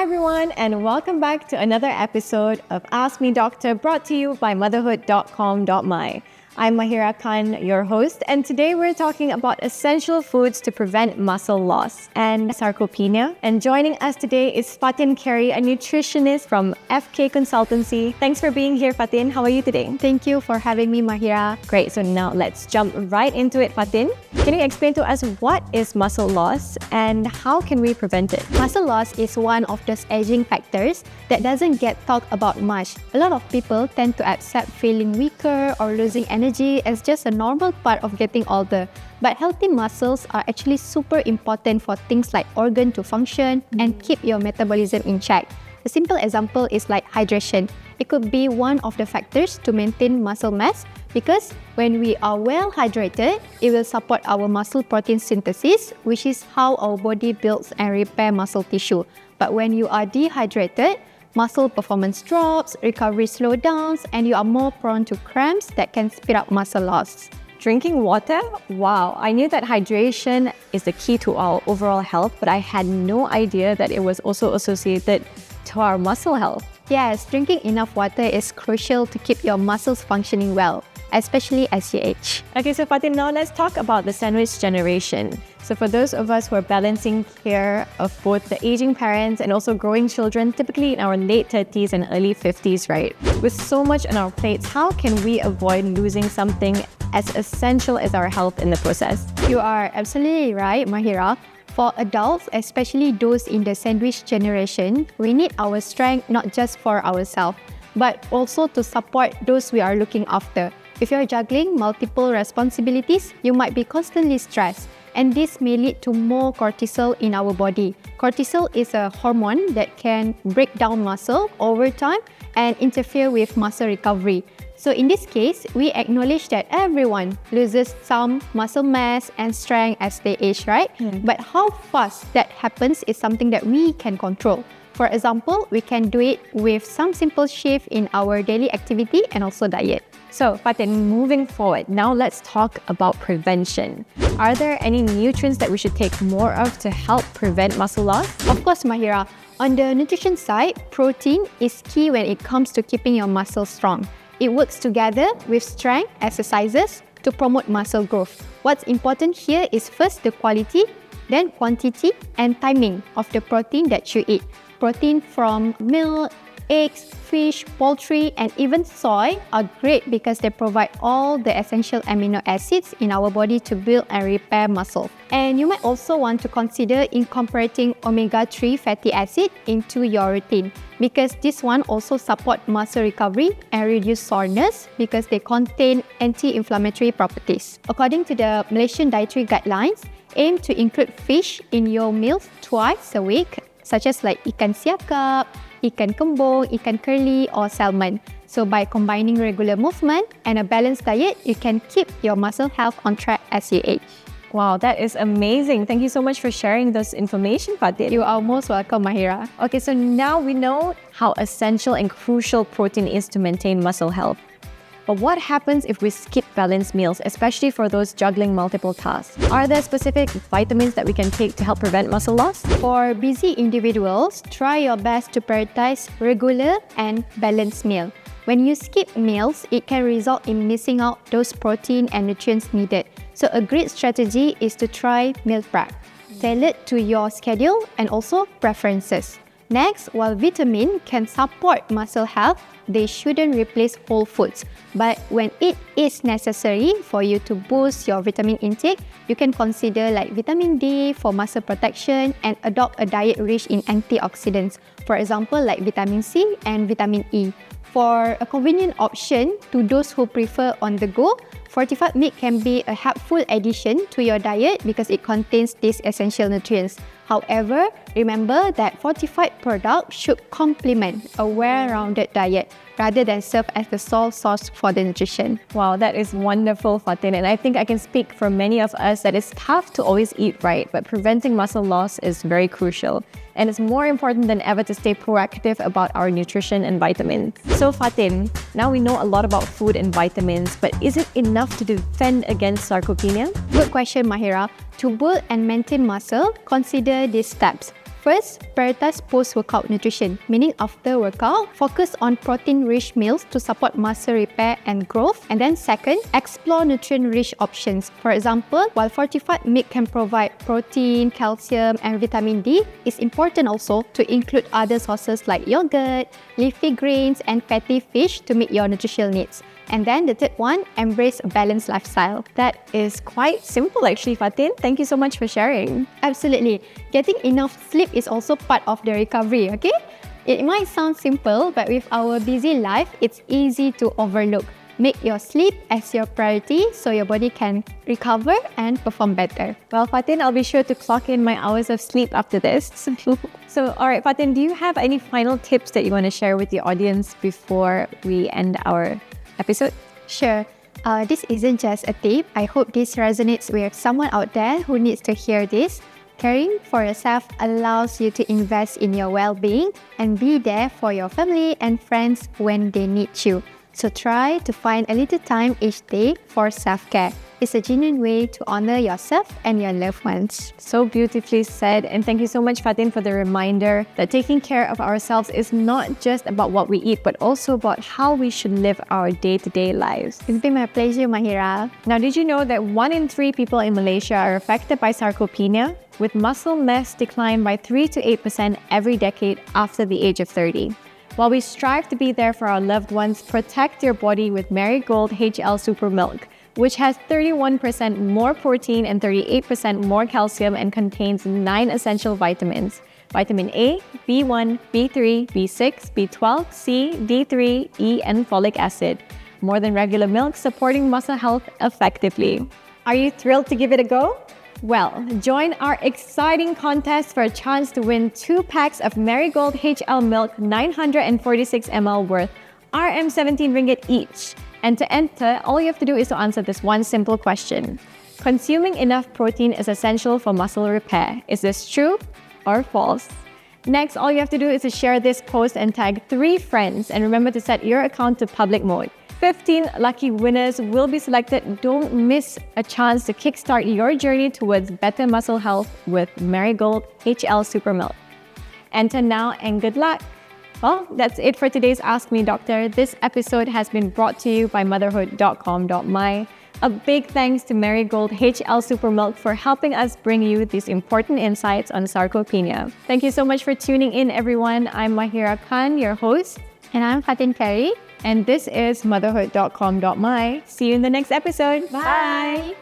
Hi everyone, and welcome back to another episode of Ask Me Doctor, brought to you by motherhood.com.my. I'm Mahira Khan, your host, and today we're talking about essential foods to prevent muscle loss and sarcopenia. And joining us today is Fatin Keri, a nutritionist from FK Consultancy. Thanks for being here, Fatin. How are you today? Thank you for having me, Mahira. Great. So now let's jump right into it, Fatin. Can you explain to us what is muscle loss and how can we prevent it? Muscle loss is one of those aging factors that doesn't get talked about much. A lot of people tend to accept feeling weaker or losing energy as just a normal part of getting older. But healthy muscles are actually super important for things like organ to function and keep your metabolism in check. A simple example is like hydration. It could be one of the factors to maintain muscle mass because when we are well hydrated, it will support our muscle protein synthesis, which is how our body builds and repair muscle tissue. But when you are dehydrated, muscle performance drops, recovery slows down, and you are more prone to cramps that can speed up muscle loss. Drinking water? Wow, I knew that hydration is the key to our overall health, but I had no idea that it was also associated to our muscle health. Yes, drinking enough water is crucial to keep your muscles functioning well, especially as you age. Okay, so Fatin, now let's talk about the sandwich generation. So for those of us who are balancing care of both the aging parents and also growing children, typically in our late 30s and early 50s, right? With so much on our plates, how can we avoid losing something as essential as our health in the process? You are absolutely right, Mahira. For adults, especially those in the sandwich generation, we need our strength not just for ourselves, but also to support those we are looking after. If you're juggling multiple responsibilities, you might be constantly stressed, and this may lead to more cortisol in our body. Cortisol is a hormone that can break down muscle over time and interfere with muscle recovery. So in this case, we acknowledge that everyone loses some muscle mass and strength as they age, right? But how fast that happens is something that we can control. For example, we can do it with some simple shift in our daily activity and also diet. So, Fatin, moving forward, now let's talk about prevention. Are there any nutrients that we should take more of to help prevent muscle loss? Of course, Mahira. On the nutrition side, protein is key when it comes to keeping your muscles strong. It works together with strength exercises to promote muscle growth. What's important here is first the quality, then quantity and timing of the protein that you eat. Protein from milk, eggs, fish, poultry, and even soy are great because they provide all the essential amino acids in our body to build and repair muscle. And you might also want to consider incorporating omega-3 fatty acid into your routine because this one also supports muscle recovery and reduce soreness because they contain anti-inflammatory properties. According to the Malaysian Dietary Guidelines, aim to include fish in your meals twice a week, such as like ikan siakap, ikan kembung, ikan curly, or salmon. So by combining regular movement and a balanced diet, you can keep your muscle health on track as you age. Wow, that is amazing. Thank you so much for sharing this information, Fatin. You are most welcome, Mahira. Okay, so now we know how essential and crucial protein is to maintain muscle health. But what happens if we skip balanced meals, especially for those juggling multiple tasks? Are there specific vitamins that we can take to help prevent muscle loss? For busy individuals, try your best to prioritize regular and balanced meal. When you skip meals, it can result in missing out those protein and nutrients needed. So a great strategy is to try meal prep, tailored to your schedule and also preferences. Next, while vitamin can support muscle health, they shouldn't replace whole foods. But when it is necessary for you to boost your vitamin intake, you can consider like vitamin D for muscle protection and adopt a diet rich in antioxidants. For example, like vitamin C and vitamin E. For a convenient option to those who prefer on the go, fortified milk can be a helpful addition to your diet because it contains these essential nutrients. However, remember that fortified products should complement a well-rounded diet rather than serve as the sole source for the nutrition. Wow, that is wonderful, Fatin. And I think I can speak for many of us that it's tough to always eat right, but preventing muscle loss is very crucial. And it's more important than ever to stay proactive about our nutrition and vitamins. So Fatin, now we know a lot about food and vitamins, but is it enough to defend against sarcopenia? Good question, Mahira. To build and maintain muscle, consider these steps. First, prioritize post-workout nutrition, meaning after workout, focus on protein-rich meals to support muscle repair and growth. And then second, explore nutrient-rich options. For example, while fortified milk can provide protein, calcium, and vitamin D, it's important also to include other sources like yogurt, leafy greens, and fatty fish to meet your nutritional needs. And then the third one, embrace a balanced lifestyle. That is quite simple actually, Fatin. Thank you so much for sharing. Absolutely. Getting enough sleep is also part of the recovery, okay? It might sound simple, but with our busy life, it's easy to overlook. Make your sleep as your priority so your body can recover and perform better. Well, Fatin, I'll be sure to clock in my hours of sleep after this. So, all right, Fatin, do you have any final tips that you want to share with the audience before we end our episode? Sure. This isn't just a tip. I hope this resonates with someone out there who needs to hear this. Caring for yourself allows you to invest in your well-being and be there for your family and friends when they need you. So try to find a little time each day for self-care. It's a genuine way to honor yourself and your loved ones. So beautifully said. And thank you so much, Fatin, for the reminder that taking care of ourselves is not just about what we eat, but also about how we should live our day-to-day lives. It's been my pleasure, Mahira. Now, did you know that 1 in 3 people in Malaysia are affected by sarcopenia, with muscle mass decline by 3 to 8% every decade after the age of 30? While we strive to be there for our loved ones, protect your body with MARIGOLD HL SuperMilk, which has 31% more protein and 38% more calcium and contains 9 essential vitamins. Vitamin A, B1, B3, B6, B12, C, D3, E, and folic acid. More than regular milk, supporting muscle health effectively. Are you thrilled to give it a go? Well, join our exciting contest for a chance to win 2 packs of MARIGOLD HL milk 946 ml worth RM17 ringgit each. And to enter, all you have to do is to answer this one simple question. Consuming enough protein is essential for muscle repair. Is this true or false? Next, all you have to do is to share this post and tag 3 friends, and remember to set your account to public mode. 15 lucky winners will be selected. Don't miss a chance to kickstart your journey towards better muscle health with MARIGOLD HL SuperMilk. Enter now and good luck! Well, that's it for today's Ask Me Doctor. This episode has been brought to you by motherhood.com.my. A big thanks to MARIGOLD HL SuperMilk for helping us bring you these important insights on sarcopenia. Thank you so much for tuning in, everyone. I'm Mahira Khan, your host. And I'm Fatin Keri. And this is motherhood.com.my. See you in the next episode. Bye.